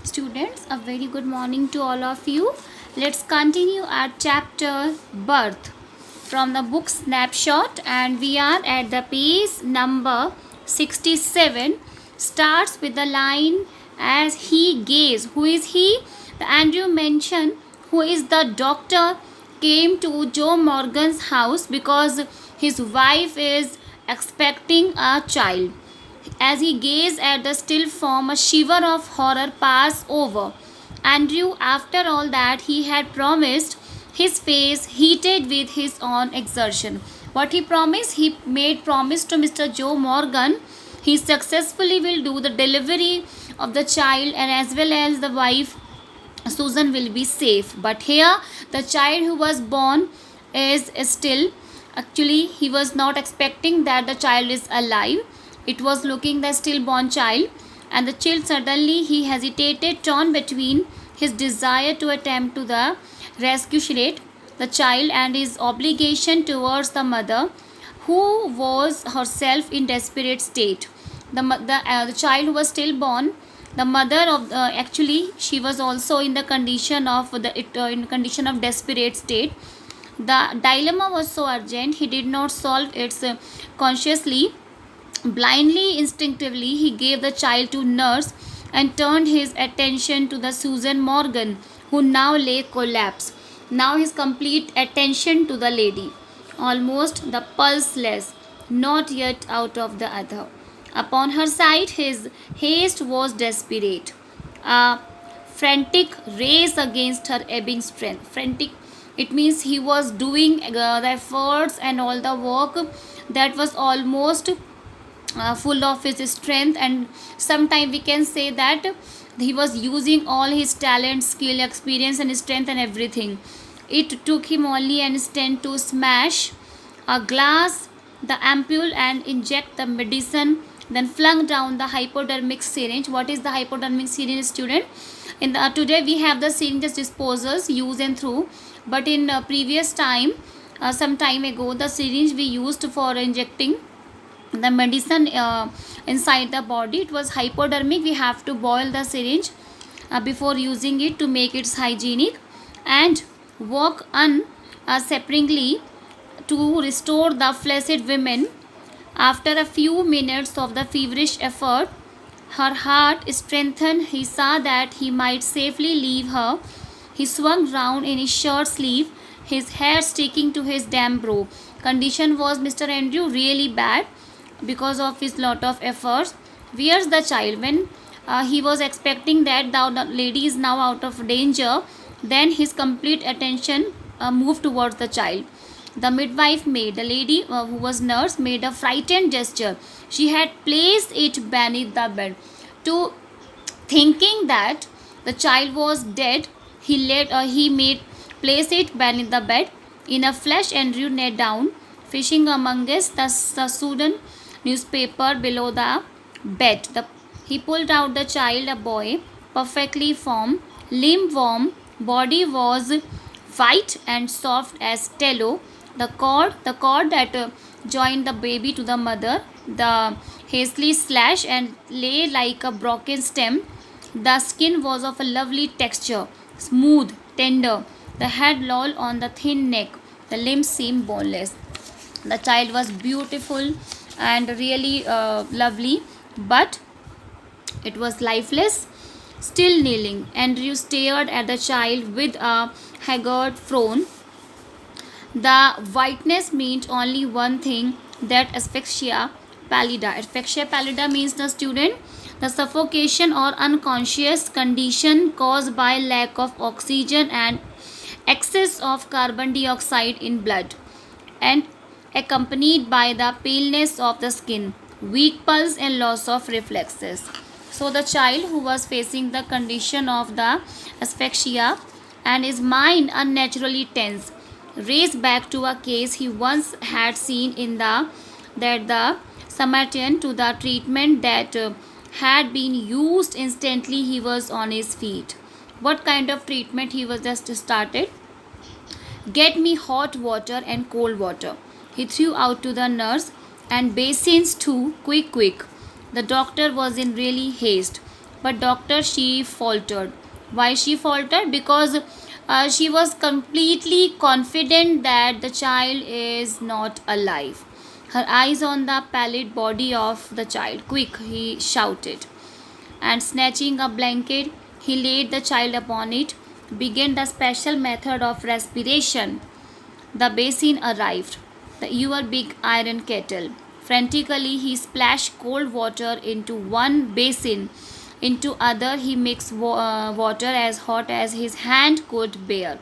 Students, a very good morning to all of you. Let's continue our chapter Birth from the book Snapshot, and we are at the page number 67. Starts with the line as he gazed. Who is he? The Andrew mentioned who is the doctor came to Joe Morgan's house because his wife is expecting a child. As he gazed at the still form, a shiver of horror passed over Andrew. After all that he had promised, his face heated with his own exertion. What he promised? He made promise to Mr. Joe Morgan. He successfully will do the delivery of the child, and as well as the wife Susan will be safe. But here, the child who was born is still, actually, he was not expecting that the child is alive. It was looking the stillborn child, and the child suddenly he hesitated, torn between his desire to attempt to the rescue the child and his obligation towards the mother, who was herself in desperate state. The child who was stillborn, the mother of actually she was also in the condition of in condition of desperate state. The dilemma was so urgent he did not solve it consciously. Blindly, instinctively, he gave the child to nurse and turned his attention to the Susan Morgan, who now lay collapsed. Now his complete attention to the lady, almost the pulseless, not yet out of the other. Upon her side, his haste was desperate. A frantic race against her ebbing strength. Frantic, it means he was doing the efforts and all the work that was almost full of his strength, and sometimes we can say that he was using all his talent, skill, experience and strength and everything. It took him only an instant to smash a glass, the ampule, and inject the medicine, then flung down the hypodermic syringe. What is the hypodermic syringe, student? In the today we have the syringes disposals use and through, but in previous time, some time ago, the syringe we used for injecting the medicine inside the body, it was hypodermic. We have to boil the syringe before using it to make it hygienic, and work on separately to restore the flaccid women. After a few minutes of the feverish effort, her heart strengthened. He saw that he might safely leave her. He swung round in his shirt sleeve, his hair sticking to his damp robe. Condition was Mr. Andrew really bad because of his lot of efforts. Where's the child? When he was expecting that the lady is now out of danger, then his complete attention moved towards the child. The midwife made, the lady who was nurse, made a frightened gesture. She had placed it beneath the bed. To thinking that the child was dead, he made place it beneath the bed. In a flash, Andrew knelt down, fishing amongst the Sudan newspaper below the bed. He pulled out the child, a boy, perfectly formed, limb warm, body was white and soft as tallow. The cord that joined the baby to the mother, the hastily slashed and lay like a broken stem. The skin was of a lovely texture, smooth, tender. The head lolled on the thin neck. The limbs seemed boneless. The child was beautiful and really lovely, but it was lifeless. Still kneeling, Andrew stared at the child with a haggard frown. The whiteness meant only one thing, that asphyxia pallida. Asphyxia pallida means, the student, the suffocation or unconscious condition caused by lack of oxygen and excess of carbon dioxide in blood, and accompanied by the paleness of the skin, weak pulse, and loss of reflexes. So, the child who was facing the condition of the asphyxia and his mind unnaturally tense, raced back to a case he once had seen in the Samaritan, to the treatment that had been used. Instantly he was on his feet. What kind of treatment he was just started? Get me hot water and cold water, he threw out to the nurse, and basins too, quick, quick. The doctor was in really haste. but doctor, she faltered. Why she faltered? Because she was completely confident that the child is not alive. Her eyes on the pallid body of the child. Quick, he shouted. And snatching a blanket, he laid the child upon it, began the special method of respiration. The basin arrived, your big iron kettle. Frantically, he splashed cold water into one basin. Into other, he mixed water as hot as his hand could bear.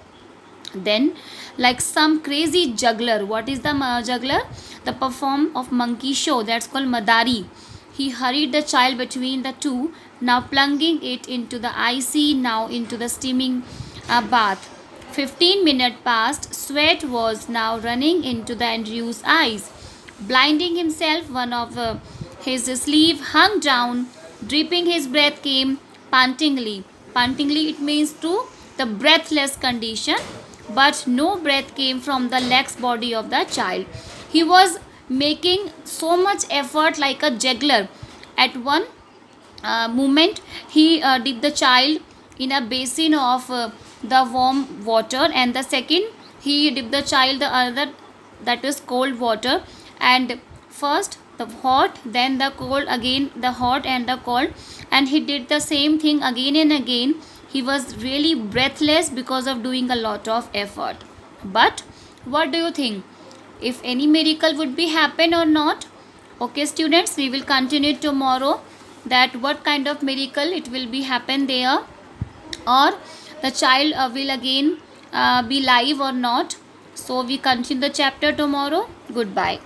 Then, like some crazy juggler, what is the juggler? The perform of monkey show, that's called Madari. He hurried the child between the two, now plunging it into the icy, now into the steaming bath. 15 minutes passed. Sweat was now running into the Andrew's eyes. Blinding himself, one of his sleeve hung down. Dripping his breath came pantingly. Pantingly, it means to the breathless condition, but no breath came from the lax body of the child. He was making so much effort like a juggler. At one moment, he dipped the child in a basin of the warm water, and the second, he dipped the child the other, that is cold water, and first the hot, then the cold, again the hot and the cold, and he did the same thing again and again. He was really breathless because of doing a lot of effort. But what do you think, if any miracle would be happen or not? Okay students, we will continue tomorrow that what kind of miracle it will be happen there, or the child will again be live or not. So we continue the chapter tomorrow. Goodbye.